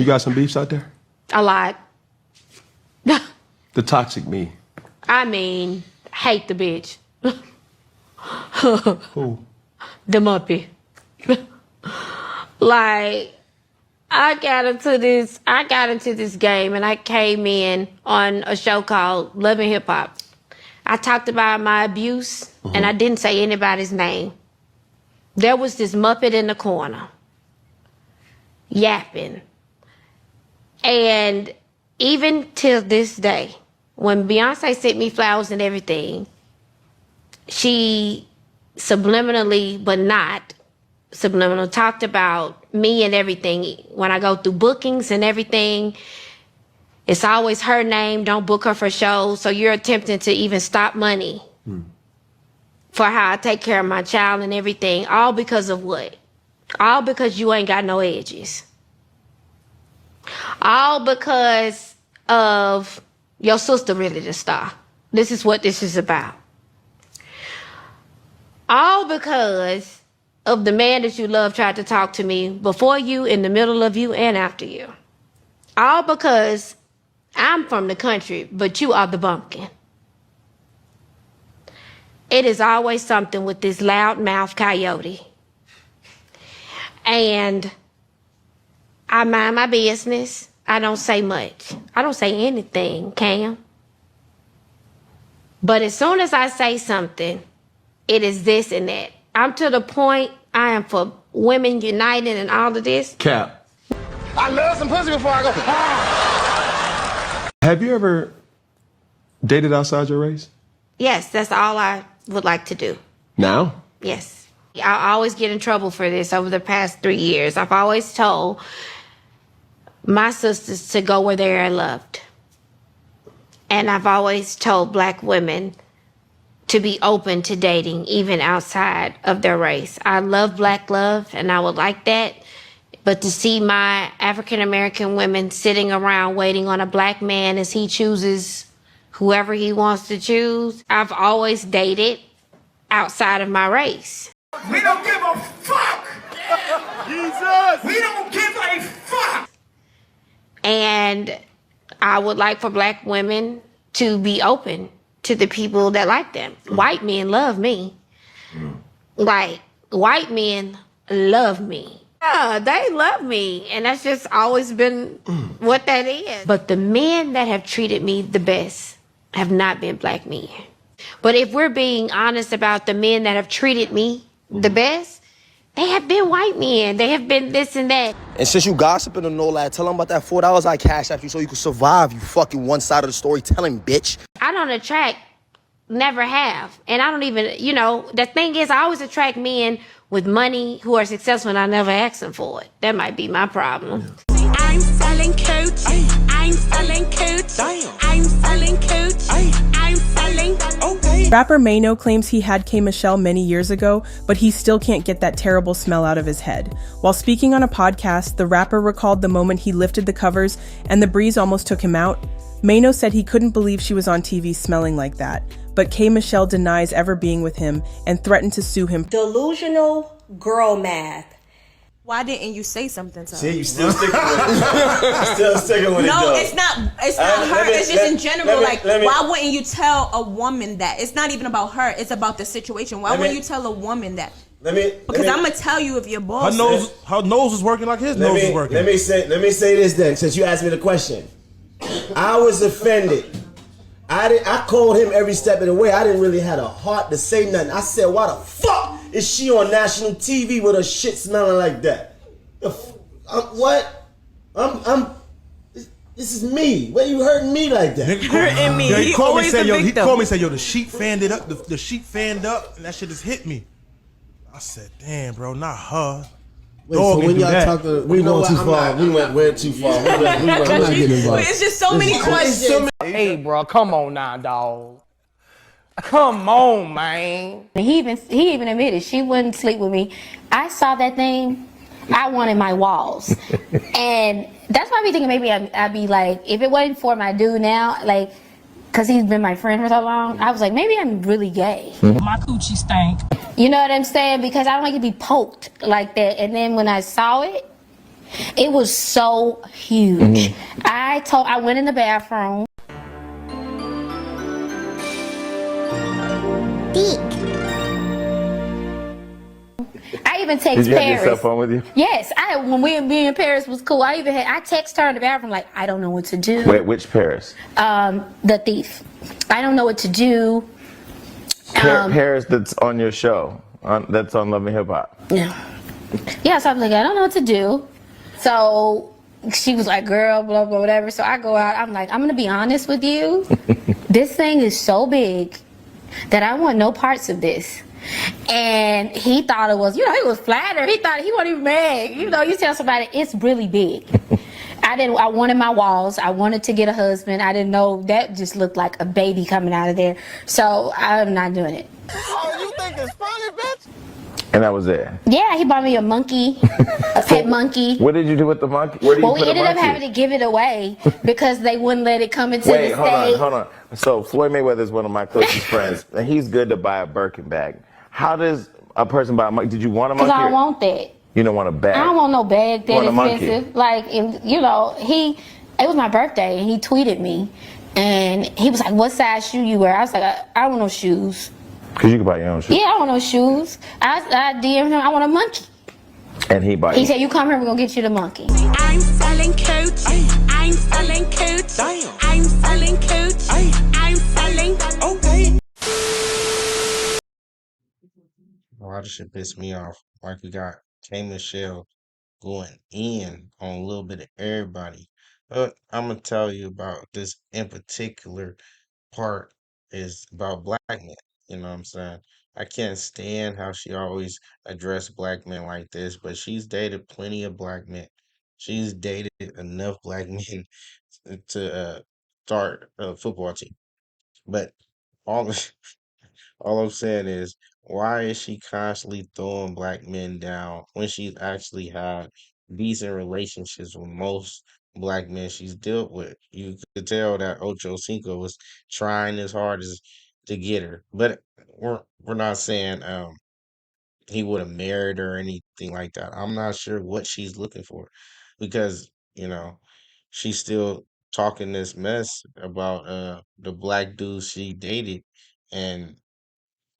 You got some beefs out there? A lot. The toxic me. I mean, hate the bitch. Who? The Muppet. Like, I got into this game and I came in on a show called Love and Hip Hop. I talked about my abuse and I didn't say anybody's name. There was this Muppet in the corner, yapping. And even till this day, when Beyonce sent me flowers and everything, she subliminally, but not subliminal, talked about me and everything. When I go through bookings and everything, it's always her name. Don't book her for shows. So you're attempting to even stop money for how I take care of my child and everything. All because of what? All because you ain't got no edges. All because of your sister really the star. This is what this is about. All because of the man that you love tried to talk to me before you, in the middle of you, and after you. All because I'm from the country, but you are the bumpkin. It is always something with this loudmouth coyote. And I mind my business. I don't say much. I don't say anything, Cam. But as soon as I say something, it is this and that. I'm to the point I am for women united and all of this. Cap. I love some pussy before I go. Have you ever dated outside your race? Yes, that's all I would like to do. Now? Yes. I always get in trouble for this over the past 3 years. I've always told my sisters to go where they are loved. And I've always told black women to be open to dating, even outside of their race. I love black love, and I would like that. But to see my African-American women sitting around waiting on a black man as he chooses whoever he wants to choose, I've always dated outside of my race. We don't give a fuck. Jesus. We don't give a fuck. And I would like for black women to be open to the people that like them. White men love me. Like, white men love me. Yeah, they love me. And that's just always been what that is. But the men that have treated me the best have not been black men. But if we're being honest about the men that have treated me the best, they have been white men. They have been this and that. And since you gossiping and all that, tell them about that $4 I cashed after you so you could survive, you fucking one side of the story telling bitch. I don't attract, never have. And I don't even, you know, the thing is I always attract men with money who are successful and I never ask them for it. That might be my problem. I'm selling coach. I'm selling coach. I'm selling coach. I'm selling. Okay. Rapper Mano claims he had K. Michelle many years ago, but he still can't get that terrible smell out of his head. While speaking on a podcast, the rapper recalled the moment he lifted the covers and the breeze almost took him out. Mano said he couldn't believe she was on TV smelling like that, but K. Michelle denies ever being with him and threatened to sue him. Delusional girl math. Why didn't you say something to her? See, you still sticking with it. Still sticking with it, No, though. it's not her. It's just in general. Why wouldn't you tell a woman that? It's not even about her. It's about the situation. Why wouldn't you tell a woman that? Because I'm going to tell you if your boss... Her nose is working like his nose is working. Let me say this then, since you asked me the question. I was offended. I called him every step of the way. I didn't really have a heart to say nothing. I said, why the fuck is she on national TV with her shit smelling like that? What? This is me. Why you hurting me like that? Hurting me. Yeah, he called me and said, he called me and said, yo, the sheet fanned it up. The sheet fanned up, and that shit just hit me. I said, damn, bro, not her. Wait, so when y'all talk, we going too far. We went way too far. I'm not getting involved. It's just so many questions. Hey, bro, come on now, dog. Come on, man. He even admitted she wouldn't sleep with me. I saw that thing. I wanted my walls. And that's why I be thinking maybe I'd be like, if it wasn't for my dude now, like, because he's been my friend for so long, I was like, maybe I'm really gay. My coochie stank. You know what I'm saying? Because I don't like to be poked like that. And then when I saw it, It was so huge. I went in the bathroom. I even text Paris. Did you have your cell phone with you? Yes, when me and Paris was cool. I text her in the bathroom like, I don't know what to do. Wait, which Paris? The thief. I don't know what to do. Paris that's on your show, that's on Love and Hip Hop. Yeah. Yeah, so I'm like, I don't know what to do. So she was like, girl, blah, blah, whatever. So I go out. I'm like, I'm going to be honest with you. This thing is so big that I want no parts of this. And he thought it was, he was flattered. He thought he wasn't even mad. You tell somebody it's really big. I wanted my walls. I wanted to get a husband. I didn't know that just looked like a baby coming out of there. So I'm not doing it. Oh, you think it's funny, bitch? And that was it. Yeah, he bought me a monkey, a pet monkey. What did you do with the monkey? Where did you put we ended the up monkey? having to give it away because they wouldn't let it come into the state. Hold on. So Floyd Mayweather is one of my closest friends, and he's good to buy a Birkin bag. How does a person buy a monkey? Did you want a monkey? Because I don't want that. You don't want a bag? I don't want no bag that expensive. Like, it was my birthday, and he tweeted me, and he was like, what size shoe you wear? I was like, I don't want no shoes. Because you can buy your own shoes. Yeah, I don't want no shoes. I DM'd him, I want a monkey. And he bought He said, you come here, we're going to get you the monkey. I'm selling cooch. I'm selling cooch. I'm selling cooch. I'm selling. Okay. A lot of shit pissed me off. Like we got K Michelle going in on a little bit of everybody. But I'm gonna tell you about this in particular part is about black men. You know what I'm saying? I can't stand how she always addressed black men like this, but she's dated plenty of black men. She's dated enough black men to start a football team. But all all I'm saying is, why is she constantly throwing black men down when she's actually had decent relationships with most black men she's dealt with? You could tell that Ocho Cinco was trying as hard as to get her, but we're not saying he would have married her or anything like that. I'm not sure what she's looking for because she's still talking this mess about the black dudes she dated and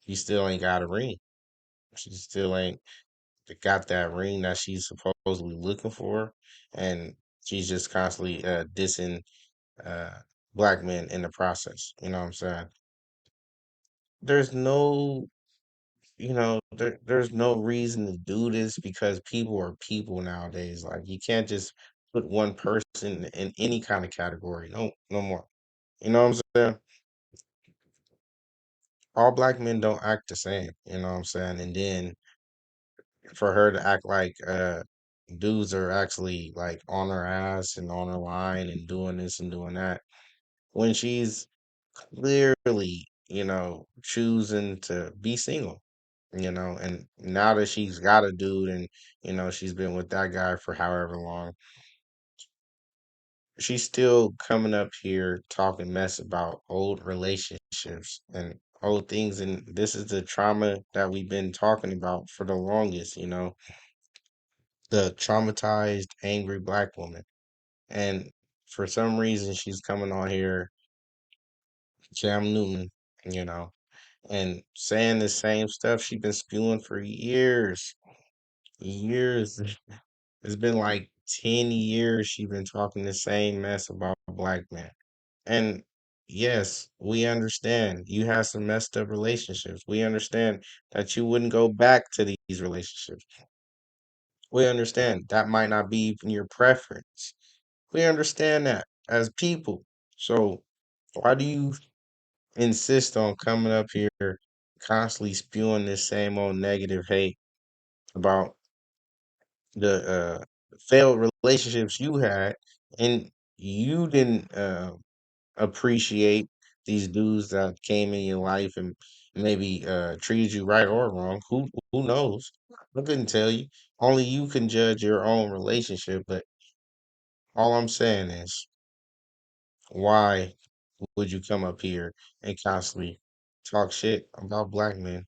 he still ain't got a ring. She still ain't got that ring that she's supposedly looking for, and she's just constantly dissing uh, black men in the process. You know what I'm saying? There's no, there's no reason to do this because people are people nowadays. Like you can't just put one person in any kind of category. No, no more. You know what I'm saying? All black men don't act the same. You know what I'm saying? And then for her to act like dudes are actually like on her ass and on her line and doing this and doing that when she's clearly, choosing to be single, and now that she's got a dude and she's been with that guy for however long, she's still coming up here talking mess about old relationships and old things, and this is the trauma that we've been talking about for the longest, the traumatized, angry black woman. And for some reason, she's coming on here, Cam Newton, you know, and saying the same stuff she's been spewing for years. Years. It's been like 10 years she's been talking the same mess about black men. And yes, we understand you have some messed up relationships. We understand that you wouldn't go back to these relationships. We understand that might not be even your preference. We understand that as people. So why do you insist on coming up here constantly spewing this same old negative hate about the failed relationships you had and you didn't appreciate these dudes that came in your life and maybe treated you right or wrong. Who knows? I couldn't tell you. Only you can judge your own relationship, but all I'm saying is why would you come up here and constantly talk shit about black men?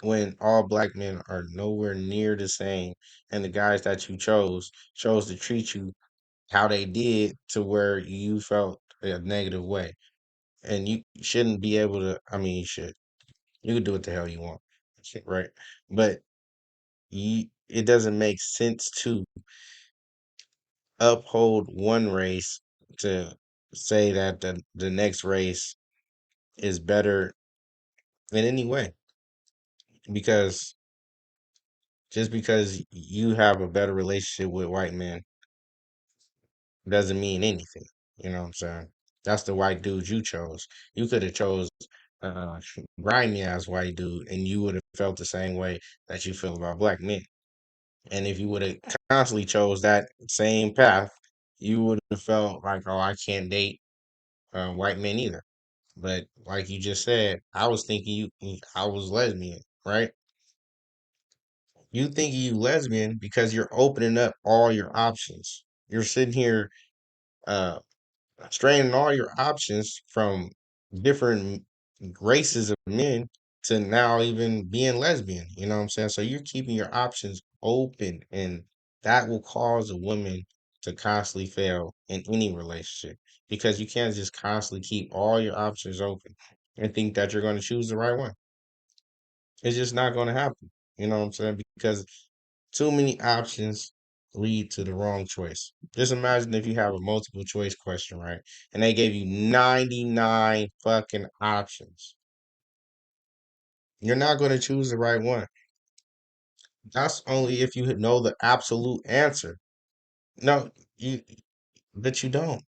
when all black men are nowhere near the same, and the guys that you chose to treat you how they did to where you felt a negative way. And you shouldn't be able to, I mean, you should. You can do what the hell you want, right? But it doesn't make sense to uphold one race to say that the next race is better in any way, because just because you have a better relationship with white men doesn't mean anything. You know what I'm saying? That's the white dude you chose. You could have chose uh grimy ass white dude, and you would have felt the same way that you feel about black men. And if you would have constantly chose that same path, you would have felt like, oh, I can't date white men either. But like you just said, I was thinking I was lesbian, right? You think you lesbian because you're opening up all your options. You're sitting here uh straining all your options from different races of men to now even being lesbian. You know what I'm saying? So you're keeping your options open, and that will cause a woman to constantly fail in any relationship, because you can't just constantly keep all your options open and think that you're going to choose the right one. It's just not going to happen. You know what I'm saying? Because too many options lead to the wrong choice. Just imagine if you have a multiple choice question, right? And they gave you 99 fucking options. You're not going to choose the right one. That's only if you know the absolute answer. No, but you don't.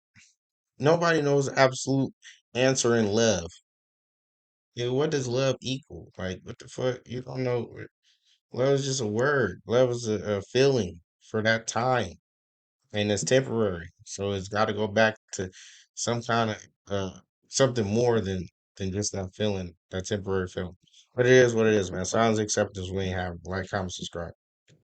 Nobody knows the absolute answer in love. Yeah, what does love equal? Like, what the fuck? You don't know. Love is just a word. Love is a feeling for that time, and it's temporary. So it's got to go back to some kind of something more than just that feeling, that temporary feeling. But it is what it is, man. Sounds acceptance. We ain't have like, comment, subscribe.